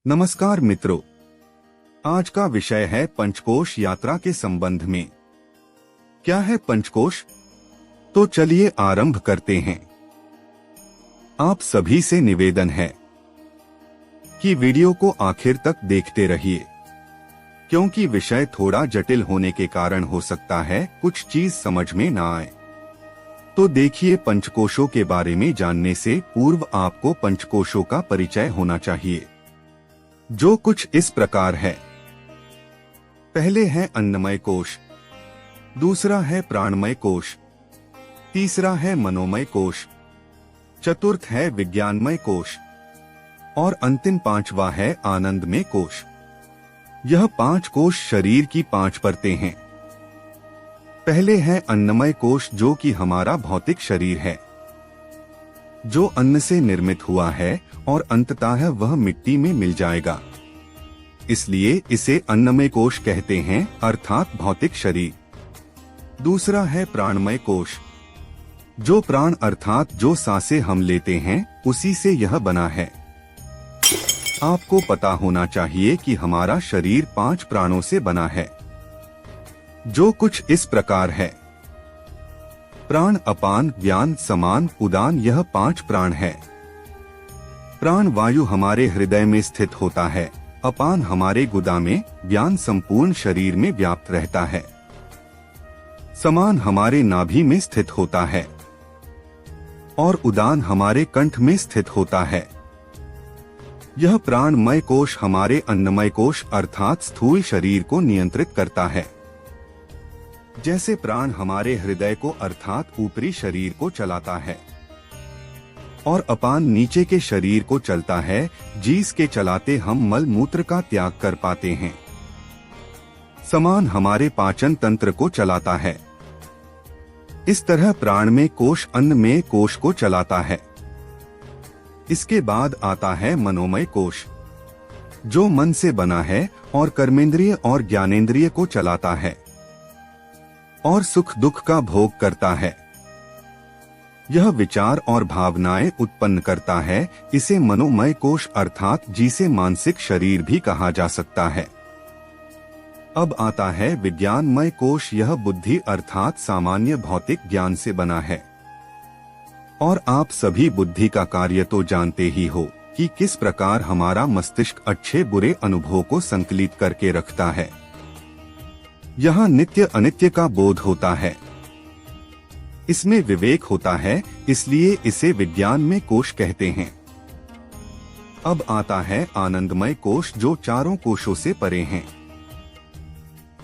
नमस्कार मित्रों, आज का विषय है पंचकोश यात्रा के संबंध में। क्या है पंचकोश? तो चलिए आरंभ करते हैं। आप सभी से निवेदन है कि वीडियो को आखिर तक देखते रहिए, क्योंकि विषय थोड़ा जटिल होने के कारण हो सकता है कुछ चीज समझ में ना आए। तो देखिए, पंचकोशों के बारे में जानने से पूर्व आपको पंचकोशों का परिचय होना चाहिए, जो कुछ इस प्रकार है। पहले है अन्नमय कोश, दूसरा है प्राणमय कोश, तीसरा है मनोमय कोश, चतुर्थ है विज्ञानमय कोश और अंतिम पांचवा है आनंदमय कोश। यह 5 कोश शरीर की 5 परतें हैं। पहले है अन्नमय कोश, जो कि हमारा भौतिक शरीर है, जो अन्न से निर्मित हुआ है और अंततः वह मिट्टी में मिल जाएगा, इसलिए इसे अन्नमय कोश कहते हैं, अर्थात भौतिक शरीर। दूसरा है प्राणमय कोश, जो प्राण अर्थात जो सांसें हम लेते हैं उसी से यह बना है। आपको पता होना चाहिए कि हमारा शरीर 5 प्राणों से बना है, जो कुछ इस प्रकार है। प्राण, अपान, व्यान, समान, उदान, यह 5 प्राण है। प्राण वायु हमारे हृदय में स्थित होता है, अपान हमारे गुदा में, व्यान संपूर्ण शरीर में व्याप्त रहता है, समान हमारे नाभि में स्थित होता है और उदान हमारे कंठ में स्थित होता है। यह प्राणमय कोश हमारे अन्नमय कोश अर्थात स्थूल शरीर को नियंत्रित करता है। जैसे प्राण हमारे हृदय को अर्थात ऊपरी शरीर को चलाता है और अपान नीचे के शरीर को चलता है, जिसके चलाते हम मल मूत्र का त्याग कर पाते हैं। समान हमारे पाचन तंत्र को चलाता है। इस तरह प्राण में कोश अन्न में कोश को चलाता है। इसके बाद आता है मनोमय कोश, जो मन से बना है और कर्मेंद्रिय और ज्ञानेंद्रिय को चलाता है और सुख दुख का भोग करता है। यह विचार और भावनाएं उत्पन्न करता है। इसे मनोमय कोश अर्थात जिसे मानसिक शरीर भी कहा जा सकता है। अब आता है विज्ञानमय कोश। यह बुद्धि अर्थात सामान्य भौतिक ज्ञान से बना है और आप सभी बुद्धि का कार्य तो जानते ही हो कि किस प्रकार हमारा मस्तिष्क अच्छे बुरे अनुभवों को संकलित करके रखता है। यहाँ नित्य अनित्य का बोध होता है, इसमें विवेक होता है, इसलिए इसे विज्ञान में कोश कहते हैं। अब आता है आनंदमय कोश, जो चारों कोशों से परे हैं।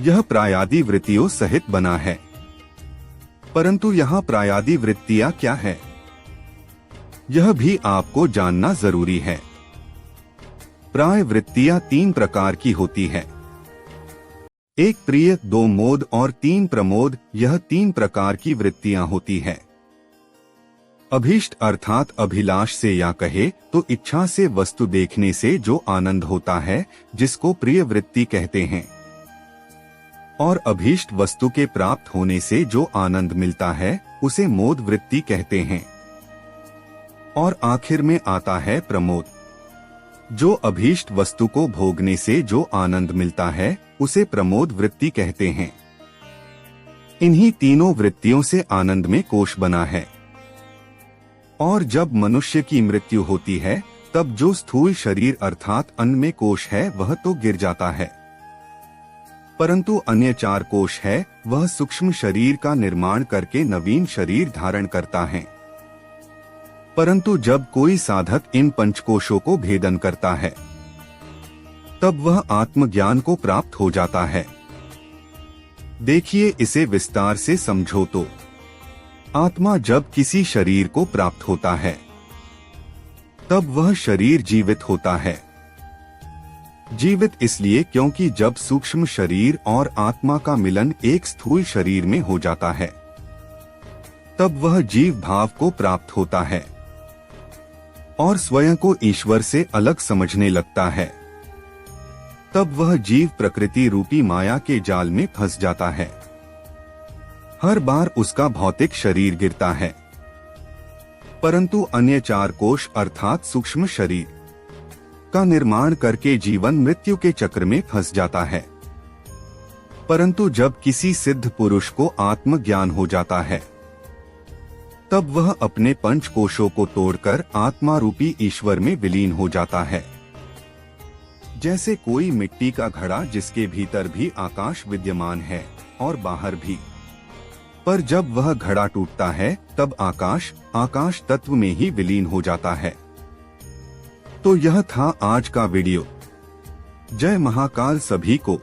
यह प्रायादि वृत्तियों सहित बना है, परंतु यहाँ प्रायादि वृत्तियाँ क्या है, यह भी आपको जानना जरूरी है। प्राय वृत्तियाँ 3 प्रकार की होती है। 1 प्रिय, 2 मोद और 3 प्रमोद। यह 3 प्रकार की वृत्तियां होती है। अभीष्ट अर्थात अभिलाष से या कहे तो इच्छा से वस्तु देखने से जो आनंद होता है, जिसको प्रिय वृत्ति कहते हैं, और अभीष्ट वस्तु के प्राप्त होने से जो आनंद मिलता है उसे मोद वृत्ति कहते हैं। और आखिर में आता है प्रमोद, जो अभीष्ट वस्तु को भोगने से जो आनंद मिलता है उसे प्रमोद वृत्ति कहते हैं। इन्हीं तीनों वृत्तियों से आनंद में कोश बना है। और जब मनुष्य की मृत्यु होती है, तब जो स्थूल शरीर अर्थात अन्न में कोश है वह तो गिर जाता है, परंतु अन्य 4 कोश है वह सूक्ष्म शरीर का निर्माण करके नवीन शरीर धारण करता है। परंतु जब कोई साधक इन पंचकोशों को भेदन करता है, तब वह आत्मज्ञान को प्राप्त हो जाता है। देखिए, इसे विस्तार से समझो तो आत्मा जब किसी शरीर को प्राप्त होता है, तब वह शरीर जीवित होता है। जीवित इसलिए क्योंकि जब सूक्ष्म शरीर और आत्मा का मिलन एक स्थूल शरीर में हो जाता है, तब वह जीव भाव को प्राप्त होता है और स्वयं को ईश्वर से अलग समझने लगता है। तब वह जीव प्रकृति रूपी माया के जाल में फंस जाता है। हर बार उसका भौतिक शरीर गिरता है, परंतु अन्य 4 कोश अर्थात सूक्ष्म शरीर का निर्माण करके जीवन मृत्यु के चक्र में फंस जाता है। परंतु जब किसी सिद्ध पुरुष को आत्मज्ञान हो जाता है, तब वह अपने पंचकोशों को तोड़कर आत्मा रूपी ईश्वर में विलीन हो जाता है। जैसे कोई मिट्टी का घड़ा जिसके भीतर भी आकाश विद्यमान है और बाहर भी, पर जब वह घड़ा टूटता है तब आकाश तत्व में ही विलीन हो जाता है। तो यह था आज का वीडियो। जय महाकाल सभी को।